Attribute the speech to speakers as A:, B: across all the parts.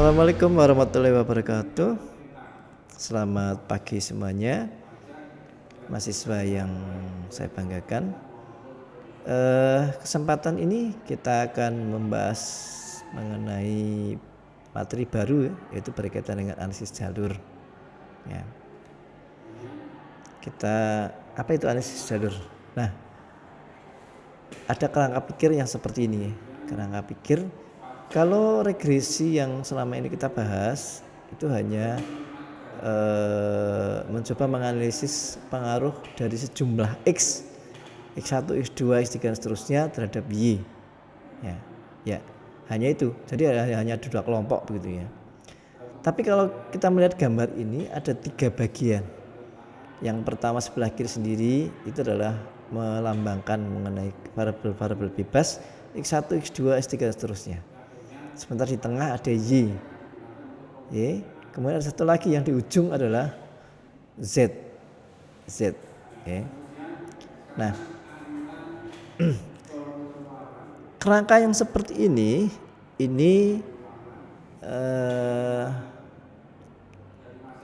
A: Assalamualaikum warahmatullahi wabarakatuh. Selamat pagi semuanya, mahasiswa yang saya banggakan. Kesempatan ini kita akan membahas mengenai materi baru, yaitu berkaitan dengan analisis jalur. Ya. Apa itu analisis jalur? Nah, ada kerangka pikir yang seperti ini. Kerangka pikir, kalau regresi yang selama ini kita bahas itu hanya mencoba menganalisis pengaruh dari sejumlah X, X1, X2, X3 dan seterusnya terhadap Y. Ya, hanya itu. Jadi hanya dua kelompok begitu ya. Tapi kalau kita melihat gambar ini ada 3 bagian. Yang pertama sebelah kiri sendiri itu adalah melambangkan mengenai variabel bebas X1, X2, X3 dan seterusnya. Sementara di tengah ada Y. Kemudian ada satu lagi yang di ujung adalah Z. Nah, kerangka yang seperti ini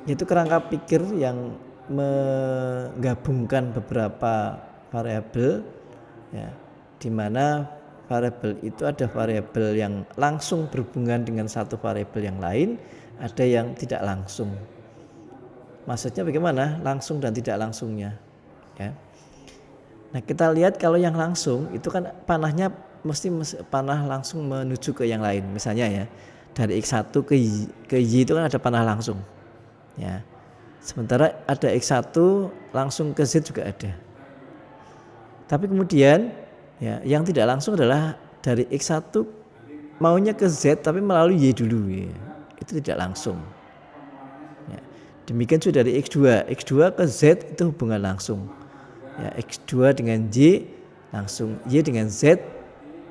A: yaitu kerangka pikir yang menggabungkan beberapa variabel, ya, di mana variabel itu ada variabel yang langsung berhubungan dengan satu variabel yang lain, ada yang tidak langsung. Maksudnya bagaimana? Langsung dan tidak langsungnya. Ya. Nah, kita lihat kalau yang langsung itu kan panahnya mesti panah langsung menuju ke yang lain. Misalnya ya, dari X1 ke Y itu kan ada panah langsung. Ya. Sementara ada X1 langsung ke Z juga ada. Tapi kemudian ya, yang tidak langsung adalah dari X1 maunya ke Z tapi melalui Y dulu ya. Itu tidak langsung. Ya. Demikian juga dari X2 ke Z itu hubungan langsung. Ya, X2 dengan Y langsung, Y dengan Z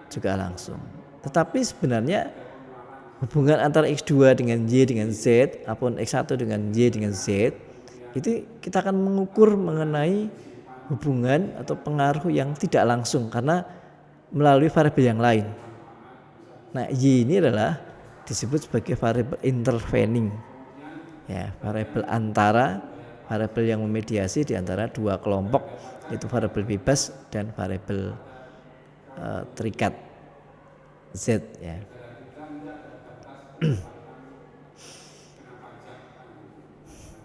A: juga langsung. Tetapi sebenarnya hubungan antara X2 dengan Y dengan Z ataupun X1 dengan Y dengan Z itu kita akan mengukur mengenai hubungan atau pengaruh yang tidak langsung karena melalui variabel yang lain. Nah, Y ini adalah disebut sebagai variabel intervening. Ya, variabel antara variabel yang memediasi di antara dua kelompok, yaitu variabel bebas dan variabel terikat Z ya.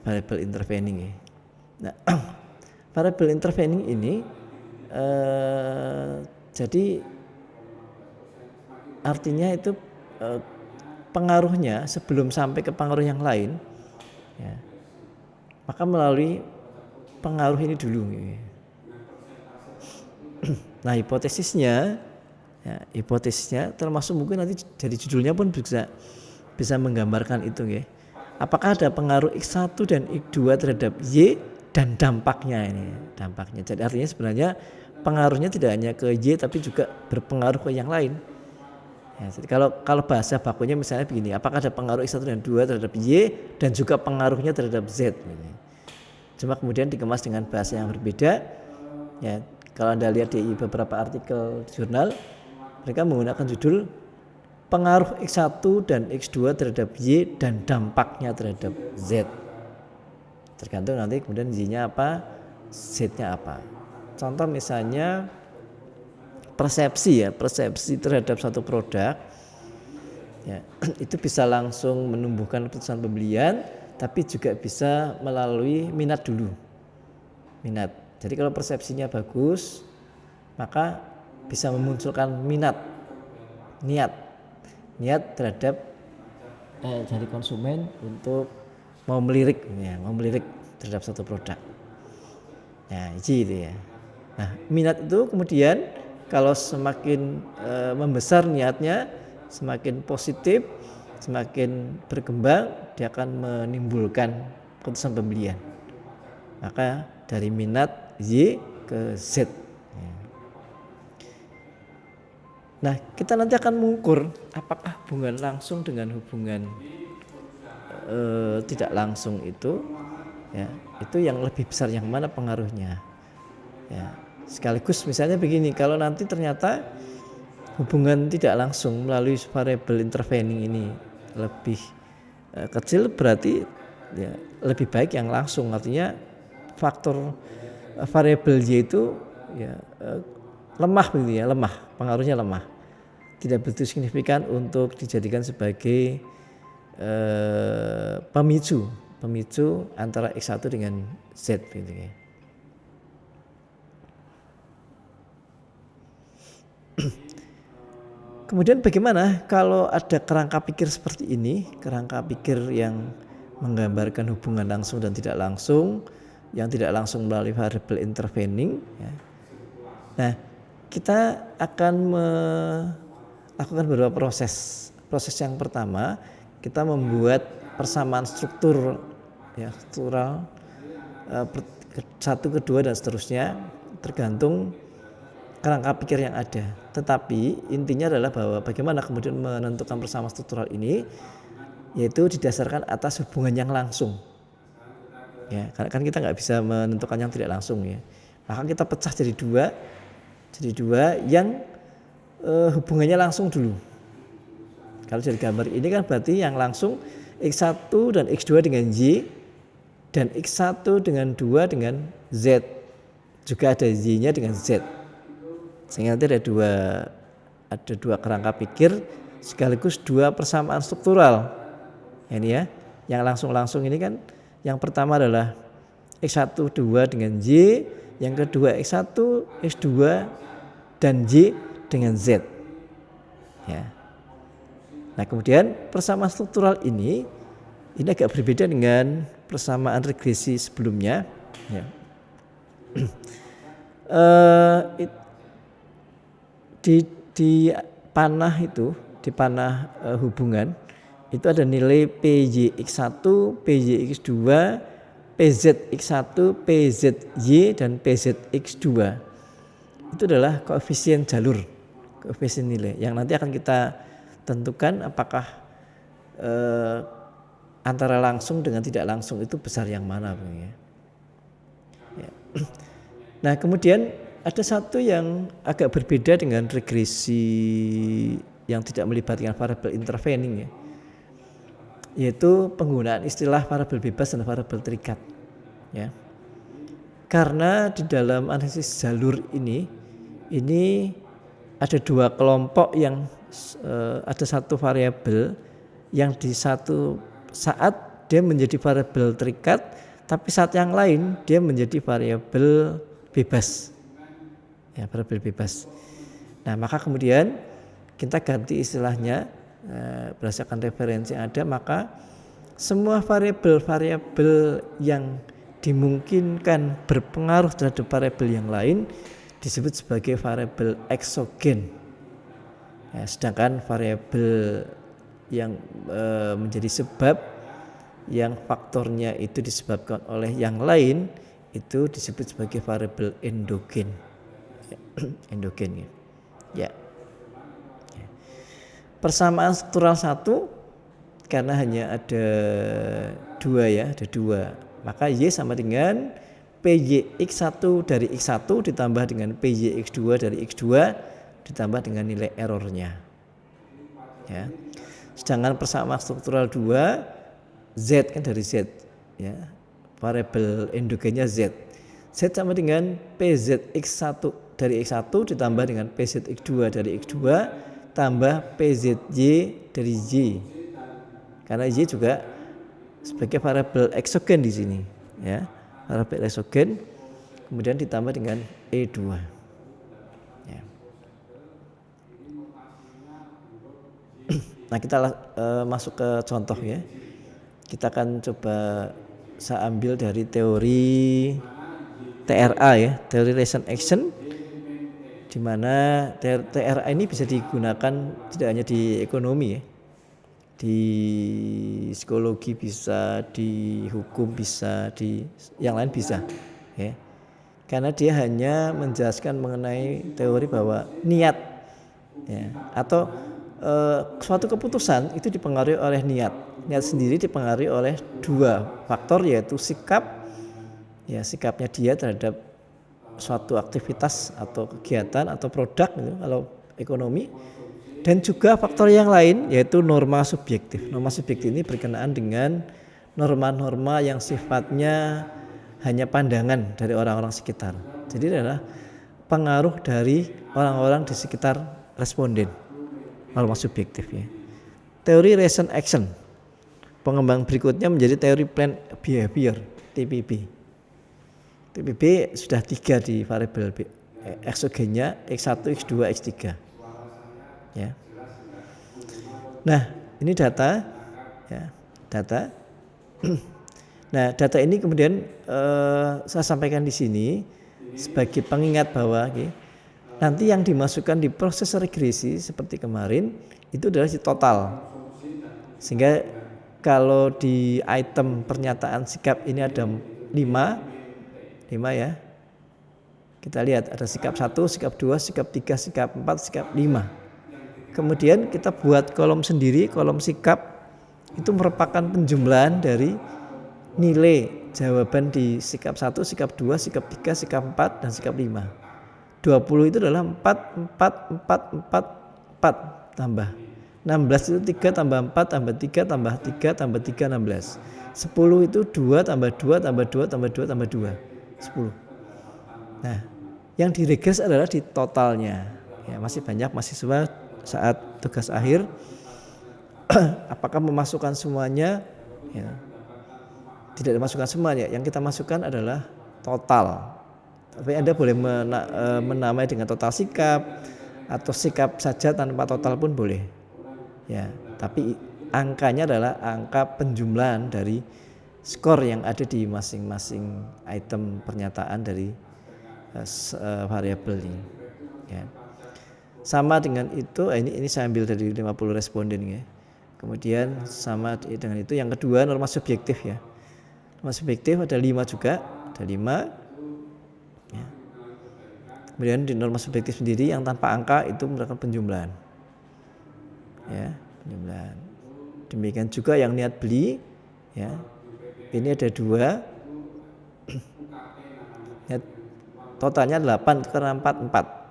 A: Variabel intervening ya. Nah, variabel intervening ini jadi artinya itu pengaruhnya sebelum sampai ke pengaruh yang lain, ya, maka melalui pengaruh ini dulu. Ya. Nah, hipotesisnya termasuk mungkin nanti dari judulnya pun bisa menggambarkan itu ya. Apakah ada pengaruh X1 dan X2 terhadap Y dan dampaknya ini. Jadi artinya sebenarnya pengaruhnya tidak hanya ke Y tapi juga berpengaruh ke yang lain. Ya, jadi kalau bahasa bakunya misalnya begini, apakah ada pengaruh X1 dan 2 terhadap Y dan juga pengaruhnya terhadap Z. Ini. Cuma kemudian dikemas dengan bahasa yang berbeda. Ya, kalau Anda lihat di beberapa artikel jurnal, mereka menggunakan judul pengaruh X1 dan X2 terhadap Y dan dampaknya terhadap Z. Tergantung nanti kemudian Y-nya apa, Z-nya apa. Contoh misalnya persepsi terhadap satu produk, ya, itu bisa langsung menumbuhkan keputusan pembelian, tapi juga bisa melalui minat dulu. Jadi kalau persepsinya bagus, maka bisa memunculkan niat terhadap dari konsumen untuk mau melirik terhadap satu produk. Ya, itu ya. Nah, minat itu kemudian kalau semakin membesar niatnya, semakin positif, semakin berkembang, dia akan menimbulkan keputusan pembelian. Maka dari minat Y ke Z. Nah, kita nanti akan mengukur apakah hubungan langsung dengan hubungan tidak langsung itu, ya, itu yang lebih besar yang mana pengaruhnya. Ya, sekaligus misalnya begini, kalau nanti ternyata hubungan tidak langsung melalui variabel intervening ini lebih kecil berarti ya lebih baik yang langsung, artinya faktor variabel Y itu ya lemah begitu ya, lemah, pengaruhnya lemah, tidak begitu signifikan untuk dijadikan sebagai pemicu antara X1 dengan Z gitu ya. Kemudian bagaimana kalau ada kerangka pikir seperti ini, kerangka pikir yang menggambarkan hubungan langsung dan tidak langsung, yang tidak langsung melalui variabel intervening ya. Nah, kita akan melakukan beberapa proses. Proses yang pertama, kita membuat persamaan struktur ya, struktural satu, kedua dan seterusnya tergantung kerangka pikir yang ada. Tetapi intinya adalah bahwa bagaimana kemudian menentukan persamaan struktural ini, yaitu didasarkan atas hubungan yang langsung. Ya, karena kan kita nggak bisa menentukan yang tidak langsung ya. Maka kita pecah jadi dua yang hubungannya langsung dulu. Kalau dari gambar ini kan berarti yang langsung X1 dan X2 dengan Y dan X1 dengan 2 dengan Z. Juga ada Y-nya dengan Z. Sehingga nanti ada dua kerangka pikir sekaligus dua persamaan struktural. Ini ya, yang langsung ini kan yang pertama adalah X1 2 dengan Y, yang kedua X1 X2 dan Y dengan Z. Ya. Nah, kemudian persamaan struktural ini agak berbeda dengan persamaan regresi sebelumnya. Ya. Di panah itu, di panah hubungan itu ada nilai PYX1, PYX2, PZX1, PZY dan PZX2. Itu adalah koefisien jalur, koefisien nilai yang nanti akan kita tentukan apakah antara langsung dengan tidak langsung itu besar yang mana. Ya. Nah, kemudian ada satu yang agak berbeda dengan regresi yang tidak melibatkan variabel intervening ya, yaitu penggunaan istilah variabel bebas dan variabel terikat ya. Karena di dalam analisis jalur ini ada dua kelompok yang ada satu variabel yang di satu saat dia menjadi variabel terikat, tapi saat yang lain dia menjadi variabel bebas. Ya, variabel bebas. Nah, maka kemudian kita ganti istilahnya berdasarkan referensi yang ada, maka semua variabel-variabel yang dimungkinkan berpengaruh terhadap variabel yang lain disebut sebagai variabel eksogen. Ya, sedangkan variabel yang menjadi sebab yang faktornya itu disebabkan oleh yang lain itu disebut sebagai variabel endogen. Endogen ya. Persamaan struktural 1 karena hanya ada dua, maka Y sama dengan PYX1 dari X1 ditambah dengan PYX2 dari X2 ditambah dengan nilai errornya ya. Sedangkan persamaan struktural 2 Z kan dari Z ya, variabel endogennya Z sama dengan PZX1 dari X1 ditambah dengan PZX2 dari X2 tambah PZY dari Y. Karena Y juga sebagai variabel eksogen di sini ya, variabel eksogen kemudian ditambah dengan E2 ya. Nah, kita masuk ke contoh ya. Kita akan coba saya ambil dari teori TRA ya, teori relation action, di mana TRA ini bisa digunakan tidak hanya di ekonomi ya, di psikologi bisa, di hukum bisa, di yang lain bisa ya. Karena dia hanya menjelaskan mengenai teori bahwa niat ya, atau suatu keputusan itu dipengaruhi oleh niat sendiri dipengaruhi oleh dua faktor, yaitu sikapnya dia terhadap suatu aktivitas atau kegiatan atau produk gitu, kalau ekonomi, Dan juga faktor yang lain yaitu norma subjektif. Norma subjektif ini berkenaan dengan norma-norma yang sifatnya hanya pandangan dari orang-orang sekitar. Jadi adalah pengaruh dari orang-orang di sekitar responden. Norma subjektif ya. Teori reason action. Pengembang berikutnya menjadi teori plan behavior TPB. TPB sudah 3 di variabel eksogennya X1, X2, X3. Ya. Nah, ini data ya, data. Nah, data ini kemudian saya sampaikan di sini sebagai pengingat bahwa nanti yang dimasukkan di proses regresi seperti kemarin itu adalah total. Sehingga kalau di item pernyataan sikap ini ada 5 ya. Kita lihat ada sikap 1, sikap 2, sikap 3, sikap 4, sikap 5. Kemudian kita buat kolom sendiri, kolom sikap itu merupakan penjumlahan dari nilai jawaban di sikap 1, sikap 2, sikap 3, sikap 4, dan sikap 5. 20 itu adalah 4, 4, 4, 4, 4 tambah. 16 itu 3 tambah 4 tambah 3 tambah 3 tambah 3, 16. 10 itu 2 tambah 2 tambah 2 tambah 2 tambah 2, 10. Nah, yang diregres adalah di totalnya. Ya, masih banyak mahasiswa saat tugas akhir apakah memasukkan semuanya? Ya, tidak dimasukkan semuanya. Yang kita masukkan adalah total. Tapi Anda boleh menamai dengan total sikap atau sikap saja tanpa total pun boleh. Ya, tapi angkanya adalah angka penjumlahan dari skor yang ada di masing-masing item pernyataan dari variabel ini. Ya. Sama dengan itu, ini saya ambil dari 50 responden ya. Kemudian sama dengan itu yang kedua norma subjektif ya. Norma subjektif ada 5 juga, ada 5. Ya. Kemudian di norma subjektif sendiri yang tanpa angka itu merupakan penjumlahan. Ya, penjumlahan. Demikian juga yang niat beli ya. Ini ada 2. Ya, totalnya 8 karena 4, 4.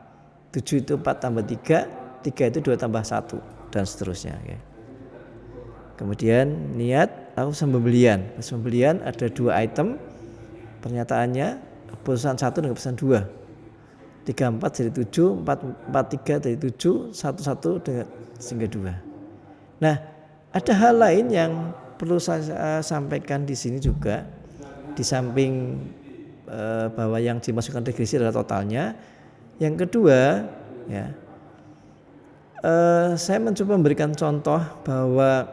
A: 7 itu 4 tambah 3, 3 itu 2 tambah 1 dan seterusnya ya. Kemudian niat atau pembelian. Pembelian ada 2 item pernyataannya, keputusan 1 dan keputusan 2. 3, 4 jadi 7, 4, 4, 3 dari 7, 1, 1 dengan sehingga 2. Nah, ada hal lain yang perlu saya sampaikan di sini juga. Di samping bahwa yang dimasukkan regresi adalah totalnya. Yang kedua, ya, saya mencoba memberikan contoh bahwa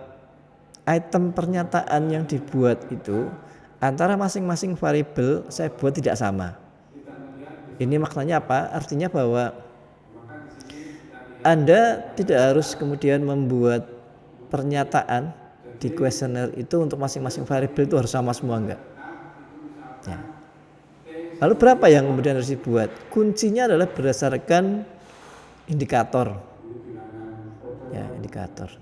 A: item pernyataan yang dibuat itu antara masing-masing variabel saya buat tidak sama. Ini maknanya apa? Artinya bahwa Anda tidak harus kemudian membuat pernyataan di kuesioner itu untuk masing-masing variabel itu harus sama semua, enggak. Ya. Lalu berapa yang kemudian harus dibuat? Kuncinya adalah berdasarkan indikator. Ya, indikator.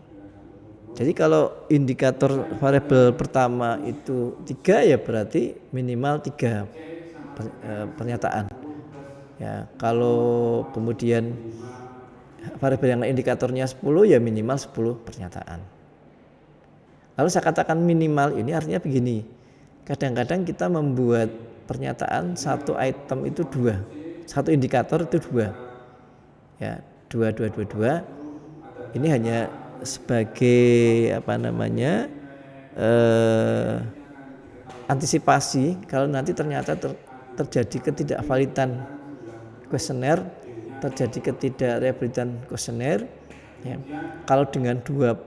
A: Jadi kalau indikator variabel pertama itu 3 ya berarti minimal 3 pernyataan. Ya, kalau kemudian variabel yang indikatornya 10 ya minimal 10 pernyataan. Lalu saya katakan minimal ini artinya begini. Kadang-kadang kita membuat pernyataan satu item itu 2, satu indikator itu 2. Ya, 2. Ini hanya sebagai antisipasi kalau nanti ternyata terjadi ketidakvalidan kuesioner, terjadi ketidakrealitan kuesioner ya. Kalau dengan 2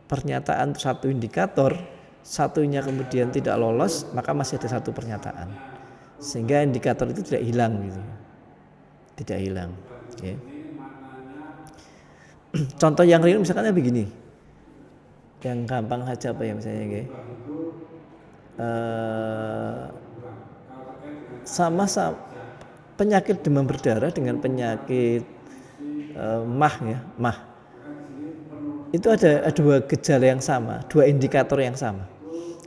A: pernyataan satu indikator, satunya kemudian tidak lolos, maka masih ada 1 pernyataan. Sehingga indikator itu tidak hilang gitu. Tidak hilang ya. Contoh yang real misalkan begini. Yang gampang saja apa ya misalnya ya. Sama penyakit demam berdarah dengan penyakit MAH ya, MAH. Itu ada 2 gejala yang sama, 2 indikator yang sama.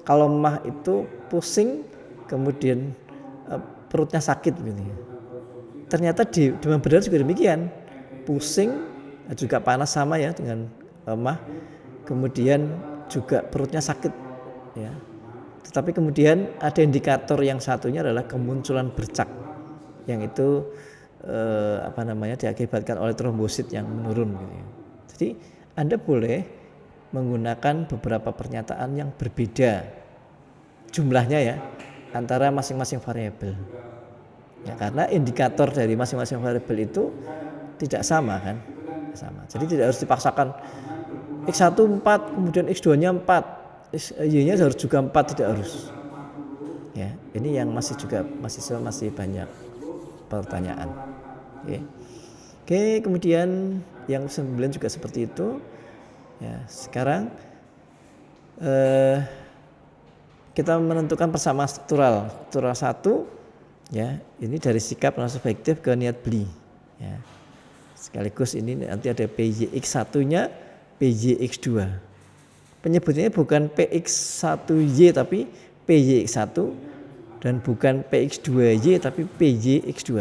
A: Kalau MAH itu pusing, kemudian perutnya sakit gitu. Ternyata di demam berdarah juga demikian, pusing, juga panas sama ya dengan lemah, kemudian juga perutnya sakit ya. Tetapi kemudian ada indikator yang satunya adalah kemunculan bercak yang itu diakibatkan oleh trombosit yang menurun gitu ya. Jadi Anda boleh menggunakan beberapa pernyataan yang berbeda jumlahnya ya antara masing-masing variabel. Ya, karena indikator dari masing-masing variabel itu tidak sama kan? Sama. Jadi tidak harus dipaksakan X1 4, kemudian X2-nya 4, Y-nya harus juga 4, tidak harus. Ya, ini yang masih banyak pertanyaan. Oke, kemudian yang 9 juga seperti itu. Ya, sekarang kita menentukan persamaan struktural 1 ya, ini dari sikap non subjektif ke niat beli ya. Sekaligus ini nanti ada PYX1-nya, PYX2. Penyebutannya bukan PX1Y tapi PYX1 dan bukan PX2Y tapi PYX2.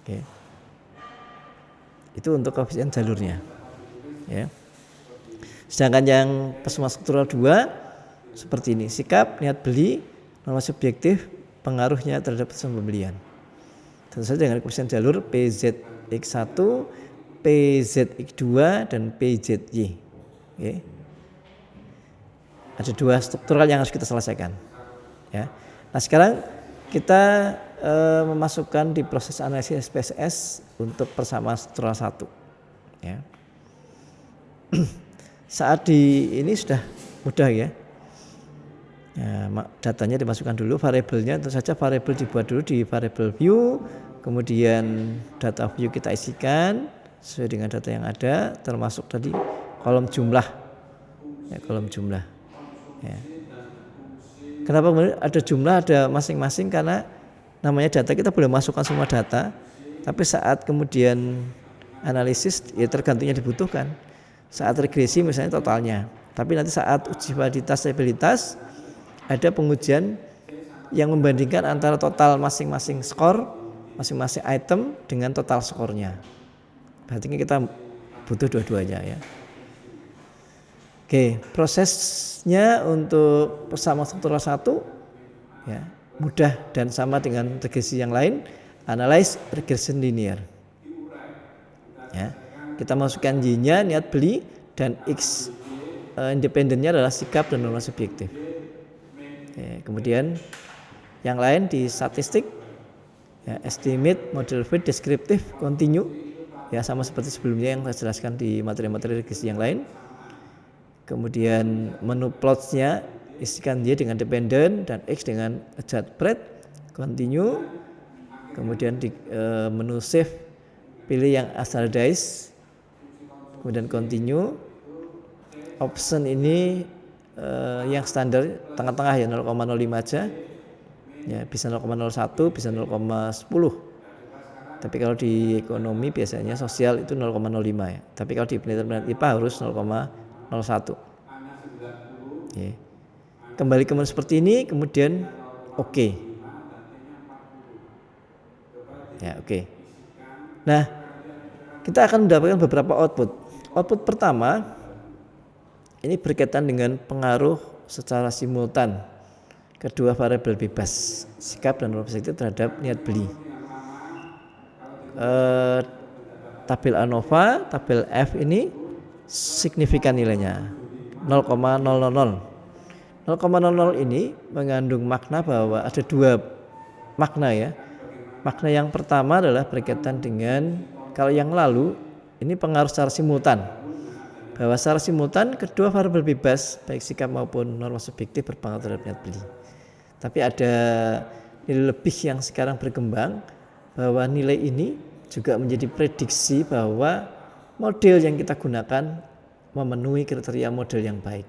A: Oke. Itu untuk koefisien jalurnya. Ya. Sedangkan yang persamaan struktural 2 seperti ini, sikap, niat beli, norma subjektif, pengaruhnya terhadap proses pembelian. Tentu saja dengan koefisien jalur PZX1, PZX2 dan PZY. Oke. Ada 2 struktural yang harus kita selesaikan. Ya. Nah sekarang kita memasukkan di proses analisis SPSS untuk persamaan struktural 1. Ya. Saat ini sudah mudah ya. Ya, datanya dimasukkan dulu, variabelnya tentu saja variabel dibuat dulu di variabel view, kemudian data view kita isikan sesuai dengan data yang ada, termasuk tadi kolom jumlah, ya, kolom jumlah. Ya. Kenapa ada jumlah, ada masing-masing? Karena namanya data, kita boleh masukkan semua data, tapi saat kemudian analisis ya tergantung yang dibutuhkan. Saat regresi misalnya totalnya, tapi nanti saat uji validitas stabilitas ada pengujian yang membandingkan antara total masing-masing skor, masing-masing item dengan total skornya. Berarti kita butuh dua-duanya ya. Oke, prosesnya untuk persamaan struktural 1 ya, mudah dan sama dengan regresi yang lain, analyze regression linear. Ya, kita masukkan Y-nya niat beli dan X independennya adalah sikap dan norma subjektif. Ya, kemudian yang lain di statistik ya, estimate, model fit, deskriptif, continue ya, sama seperti sebelumnya yang saya jelaskan di materi-materi regresi yang lain. Kemudian menu plots-nya isikan Y dengan dependent dan X dengan adjust breadth, continue. Kemudian di menu save pilih yang standardized, kemudian continue. Option ini yang standar tengah-tengah ya, 0,05 aja ya, bisa 0,01, bisa 0,10. Tapi kalau di ekonomi biasanya sosial itu 0,05 ya, tapi kalau di penelitian IPA harus 0,01 ya. Kembali ke menu seperti ini, kemudian oke. Ya, oke. Nah, kita akan mendapatkan beberapa output pertama ini berkaitan dengan pengaruh secara simultan kedua variabel bebas, sikap dan norma subjektif terhadap niat beli. Tabel ANOVA, tabel F ini signifikan nilainya 0,000. 0,00 ini mengandung makna bahwa ada 2 makna ya. Makna yang pertama adalah berkaitan dengan kalau yang lalu ini pengaruh secara simultan. Bahwa secara simultan kedua variabel bebas baik sikap maupun norma subjektif berpengaruh terhadap niat beli. Tapi ada nilai lebih yang sekarang berkembang bahwa nilai ini juga menjadi prediksi bahwa model yang kita gunakan memenuhi kriteria model yang baik.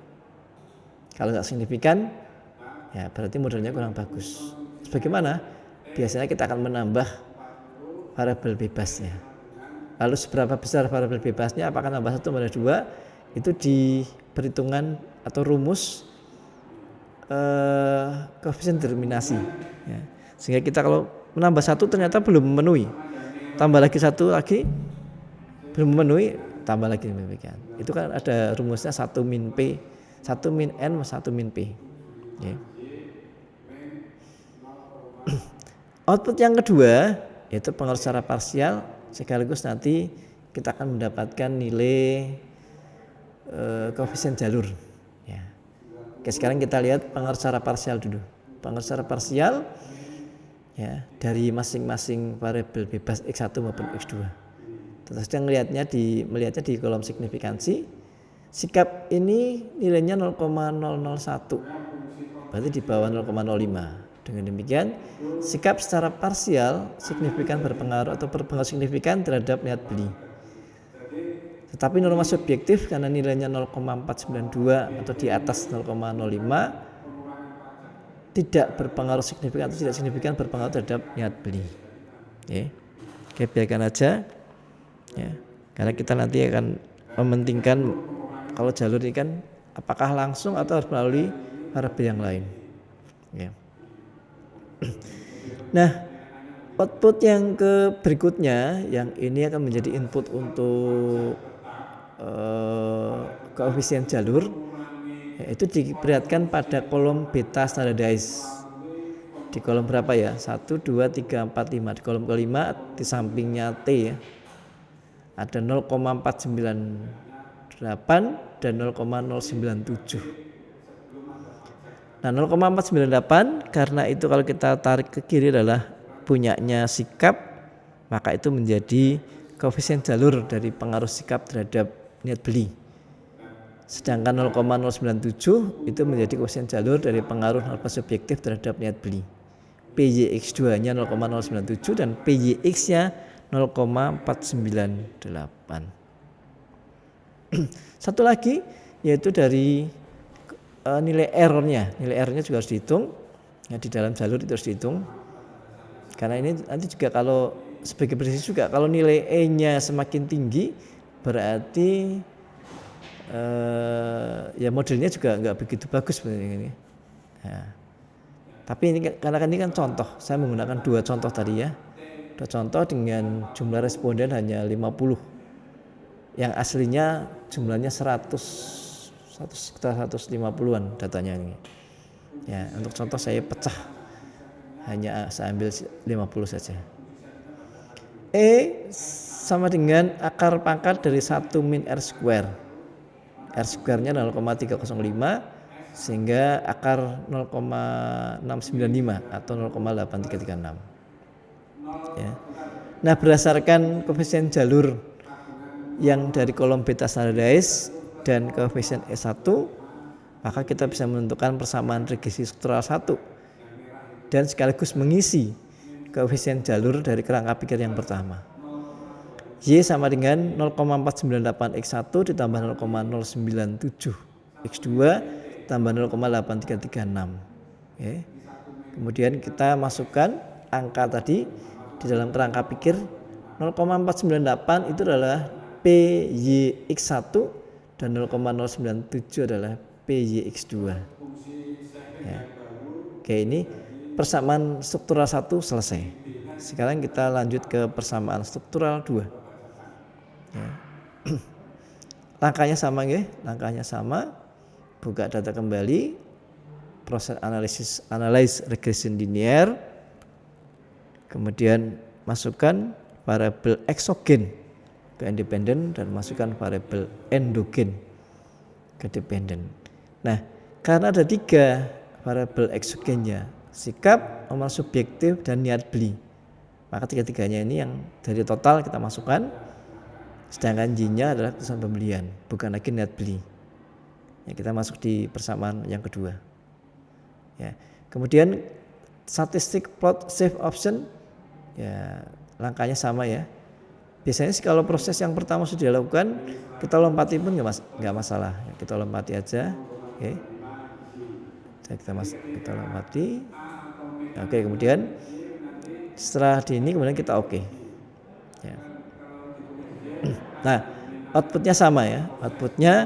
A: Kalau nggak signifikan, ya berarti modelnya kurang bagus. Sebagaimana biasanya kita akan menambah variabel bebasnya. Lalu seberapa besar variabel bebasnya, apakah nambah 1 atau 2, itu di perhitungan atau rumus koefisien determinasi ya. Sehingga kita kalau menambah 1 ternyata belum memenuhi, tambah lagi 1 lagi belum memenuhi, tambah lagi demikian. Itu kan ada rumusnya 1 min P, 1 min N, 1 min P. Ya. Output yang kedua yaitu pengaruh secara parsial, sekaligus nanti kita akan mendapatkan nilai koefisien jalur. Ya. Oke, sekarang kita lihat pengaruh secara parsial dulu. Pengaruh secara parsial ya dari masing-masing variabel bebas X1 maupun X2. Terus kita melihatnya di kolom signifikansi. Sikap ini nilainya 0,001. Berarti di bawah 0,05. Dengan demikian, sikap secara parsial signifikan berpengaruh atau berpengaruh signifikan terhadap niat beli. Tetapi norma subjektif karena nilainya 0,492 atau di atas 0,05 tidak berpengaruh signifikan atau tidak signifikan berpengaruh terhadap niat beli. Ya. Oke, biarkan aja. Ya. Karena kita nanti akan mementingkan kalau jalur ini kan apakah langsung atau harus melalui variabel yang lain. Ya. Nah, output yang berikutnya yang ini akan menjadi input untuk koefisien jalur, yaitu diperlihatkan pada kolom beta standardized. Di kolom berapa ya? 1, 2, 3, 4, 5. Di kolom kelima di sampingnya T ya. Ada 0,498 dan 0,097. Nah, 0,498 karena itu kalau kita tarik ke kiri adalah punyanya sikap, maka itu menjadi koefisien jalur dari pengaruh sikap terhadap niat beli. Sedangkan 0,097 itu menjadi koefisien jalur dari pengaruh norma subjektif terhadap niat beli. PYX2-nya 0,097 dan PYX-nya 0,498. Satu lagi yaitu dari nilai errornya juga harus dihitung ya, di dalam jalur itu harus dihitung karena ini nanti juga kalau sebagai presisi juga kalau nilai E-nya semakin tinggi berarti ya modelnya juga nggak begitu bagus sebenarnya ini. Nah, tapi ini karena ini kan contoh, saya menggunakan 2 contoh tadi ya, 2 contoh dengan jumlah responden hanya 50 yang aslinya jumlahnya 150-an datanya ini. Ya, untuk contoh saya pecah. Hanya saya ambil 50 saja. E sama dengan akar pangkat dari 1 min R square. R square-nya 0,305 sehingga akar 0,695 atau 0,8336. Ya. Nah, berdasarkan koefisien jalur yang dari kolom beta standardized dan koefisien E1, maka kita bisa menentukan persamaan regresi struktural 1 dan sekaligus mengisi koefisien jalur dari kerangka pikir yang pertama. Y sama dengan 0,498 X1 ditambah 0,097 X2 tambah 0,8336. Oke. Kemudian kita masukkan angka tadi di dalam kerangka pikir. 0,498 itu adalah PYX1 dan 0,097 adalah PYX2. Ya. Oke, ini persamaan struktural 1 selesai. Sekarang kita lanjut ke persamaan struktural 2. Ya. Langkahnya sama ya, langkahnya sama. Buka data kembali, proses analyze regression linear. Kemudian masukkan variabel eksogen ke independen dan masukkan variabel endogen ke dependen. Nah, karena ada 3 variabel eksogennya, sikap, norma subjektif dan niat beli, maka 3-tiganya ini yang dari total kita masukkan, sedangkan Y-nya adalah keputusan pembelian, bukan lagi niat beli. Ya, kita masuk di persamaan yang kedua. Ya, kemudian statistik plot safe option, ya langkahnya sama ya. Biasanya sih kalau proses yang pertama sudah dilakukan, kita lompati pun nggak masalah. Kita lompati aja, oke. Kita lompati. Oke, kemudian setelah di ini kemudian kita oke. Ya. Nah, outputnya sama ya. Outputnya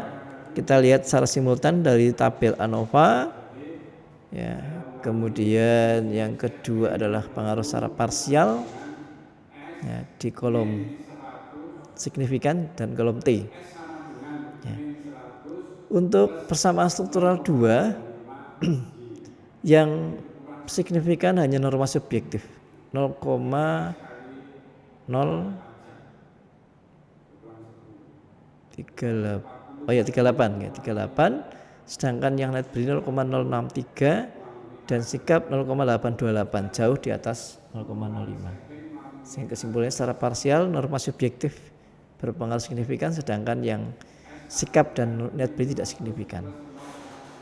A: kita lihat secara simultan dari tabel ANOVA. Ya. Kemudian yang kedua adalah pengaruh secara parsial. Ya, di kolom signifikan dan kolom T. Ya. Untuk persamaan struktural 2 yang signifikan hanya norma subjektif 38, sedangkan yang net beli 0,063 dan sikap 0,828, jauh di atas 0,05. Sehingga kesimpulannya secara parsial norma subjektif berpengaruh signifikan, sedangkan yang sikap dan net beli tidak signifikan.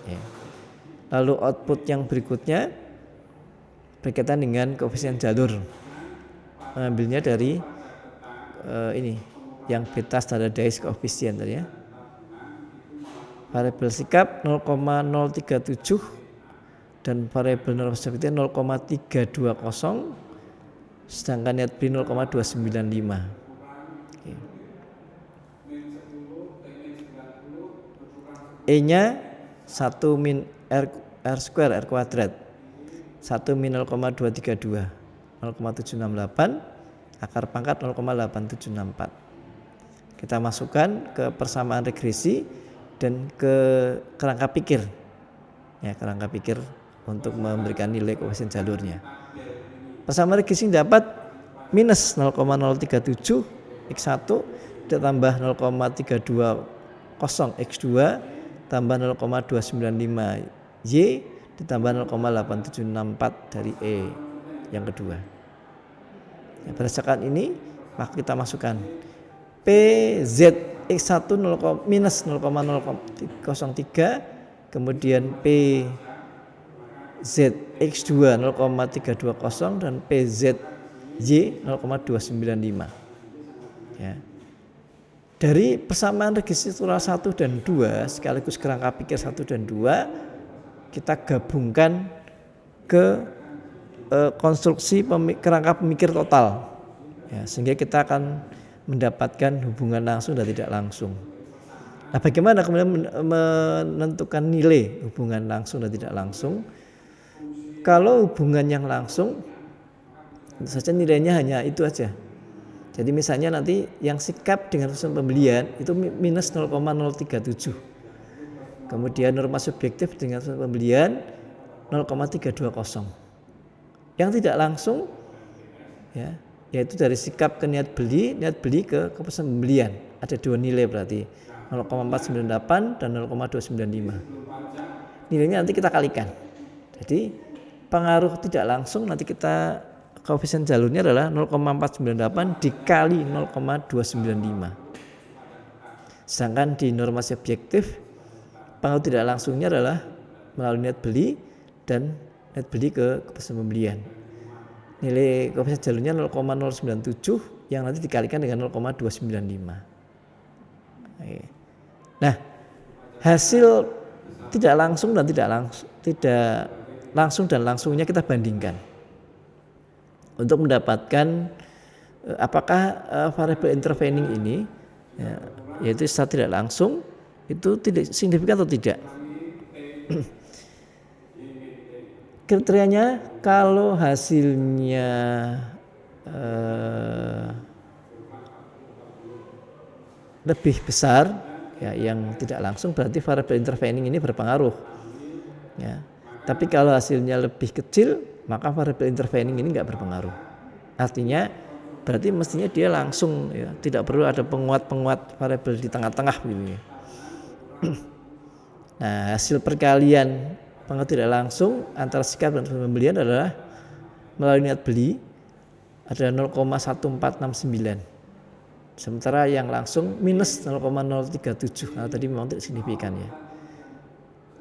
A: Ya. Lalu output yang berikutnya berkaitan dengan koefisien jalur, mengambilnya dari ini yang beta standardized koefisien tadi ya. Variabel sikap 0,037 dan variabel norma subjektif 0,320, sedangkan net beli 0,295. Oke. E-nya 1 min R square R kuadrat, 1 min 0,232, 0,768, akar pangkat 0,8764. Kita masukkan ke persamaan regresi dan ke kerangka pikir. Ya, kerangka pikir untuk memberikan nilai koefisien jalurnya. Persamaan regresi dapat minus 0,037 X1 ditambah 0,320 X2 tambah 0,295 Y ditambah 0,8764 dari E yang kedua. Ya, berdasarkan ini maka kita masukkan PZ X1 minus 0,003, kemudian PZ X2 0,320 dan PZ Y 0,295. Ya. Dari persamaan regresi struktural 1 dan 2 sekaligus kerangka pikir 1 dan 2 kita gabungkan ke konstruksi kerangka pemikir total. Ya, sehingga kita akan mendapatkan hubungan langsung dan tidak langsung. Nah, bagaimana kemudian menentukan nilai hubungan langsung dan tidak langsung? Kalau hubungan yang langsung, tentu saja nilainya hanya itu aja. Jadi misalnya nanti yang sikap dengan keputusan pembelian itu minus 0,037. Kemudian norma subjektif dengan keputusan pembelian 0,320. Yang tidak langsung ya, yaitu dari sikap ke niat beli ke keputusan pembelian. Ada dua nilai berarti 0,498 dan 0,295. Nilainya nanti kita kalikan. Jadi pengaruh tidak langsung nanti kita koefisien jalurnya adalah 0,498 dikali 0,295. Sedangkan di norma subjektif pengaruh tidak langsungnya adalah melalui niat beli dan niat beli ke keputusan pembelian. Nilai koefisien jalurnya 0,097 yang nanti dikalikan dengan 0,295. Nah, hasil tidak langsung dan tidak langsung dan langsungnya kita bandingkan untuk mendapatkan apakah variabel intervening ini ya, yaitu secara tidak langsung itu tidak signifikan atau tidak. Kriterianya kalau hasilnya lebih besar ya, yang tidak langsung berarti variabel intervening ini berpengaruh ya. Tapi kalau hasilnya lebih kecil maka variabel intervening ini enggak berpengaruh. Artinya berarti mestinya dia langsung ya, tidak perlu ada penguat variabel di tengah-tengah gitu ya. Nah, hasil perkalian pengaruh tidak langsung antara sikap dan pembelian adalah melalui niat beli ada 0,1469. Sementara yang langsung minus 0,037 karena tadi memang tidak signifikan ya.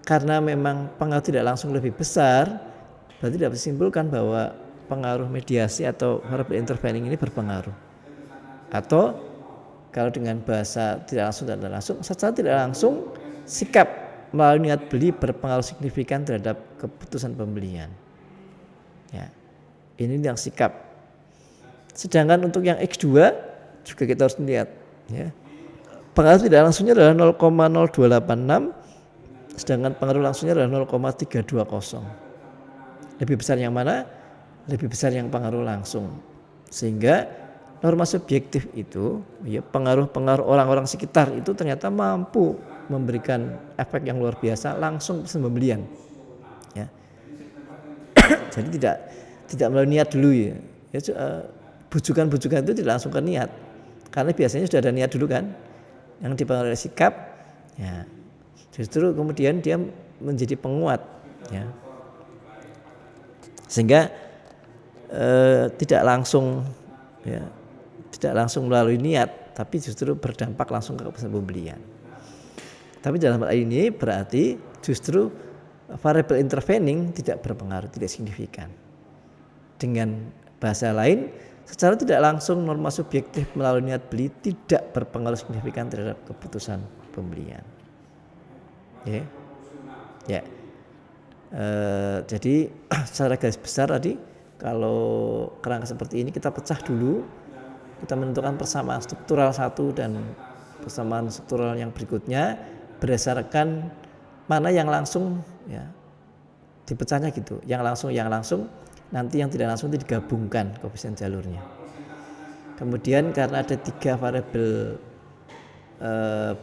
A: Karena memang pengaruh tidak langsung lebih besar, berarti dapat disimpulkan bahwa pengaruh mediasi atau variabel intervening ini berpengaruh. Atau kalau dengan bahasa tidak langsung dan langsung, secara tidak langsung sikap melalui niat beli berpengaruh signifikan terhadap keputusan pembelian. Ya, ini yang sikap. Sedangkan untuk yang X2 juga kita harus lihat. Ya, pengaruh tidak langsungnya adalah 0,0286, sedangkan pengaruh langsungnya adalah 0,320. Lebih besar yang mana? Lebih besar yang pengaruh langsung. Sehingga norma subjektif itu, ya pengaruh-pengaruh orang-orang sekitar itu ternyata mampu memberikan efek yang luar biasa langsung pembelian. Ya. Jadi tidak melalui niat dulu ya. Bujukan-bujukan itu tidak langsung ke niat, karena biasanya sudah ada niat dulu kan, yang dipengaruhi oleh sikap. Ya, justru kemudian dia menjadi penguat, ya. Sehingga tidak langsung, ya, tidak langsung melalui niat, tapi justru berdampak langsung ke pembelian. Tapi dalam hal ini berarti justru variabel intervening tidak berpengaruh, tidak signifikan. Dengan bahasa lain, secara tidak langsung norma subjektif melalui niat beli tidak berpengaruh signifikan terhadap keputusan pembelian. Ya, ya. Jadi secara garis besar tadi, kalau kerangka seperti ini kita pecah dulu, kita menentukan persamaan struktural satu dan persamaan struktural yang berikutnya berdasarkan mana yang langsung, ya, dipecahnya gitu. Yang langsung, nanti yang tidak langsung itu digabungkan koefisien jalurnya. Kemudian karena ada 3 variabel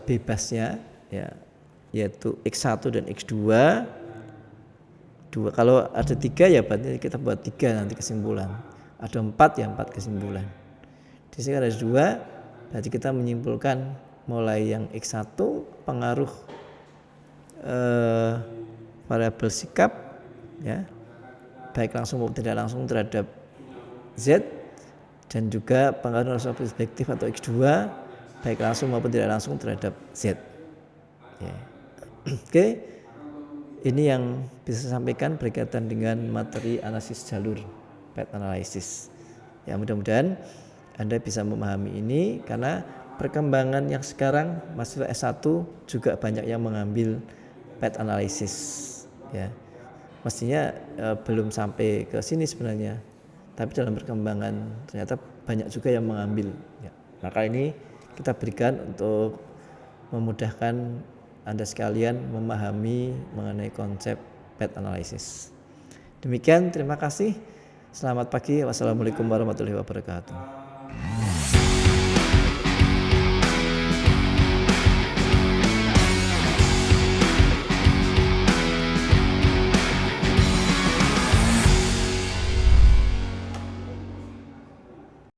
A: bebasnya, ya, yaitu X1 dan X2. Kalau ada 3 ya berarti kita buat 3 nanti kesimpulan. Ada 4 ya 4 kesimpulan. Di sini ada 2, berarti kita menyimpulkan mulai yang X1 pengaruh variabel sikap, ya, baik langsung maupun tidak langsung terhadap Z, dan juga pengaruh norma subjektif atau X2 baik langsung maupun tidak langsung terhadap Z. Ya. Oke, ini yang bisa saya sampaikan berkaitan dengan materi analisis jalur, path analysis. Ya, mudah-mudahan Anda bisa memahami ini, karena perkembangan yang sekarang mahasiswa S1 juga banyak yang mengambil path analysis, ya. Mestinya belum sampai ke sini sebenarnya, tapi dalam perkembangan ternyata banyak juga yang mengambil, ya. Maka ini kita berikan untuk memudahkan Anda sekalian memahami mengenai konsep path analysis. Demikian, terima kasih. Selamat pagi. Wassalamualaikum warahmatullahi wabarakatuh.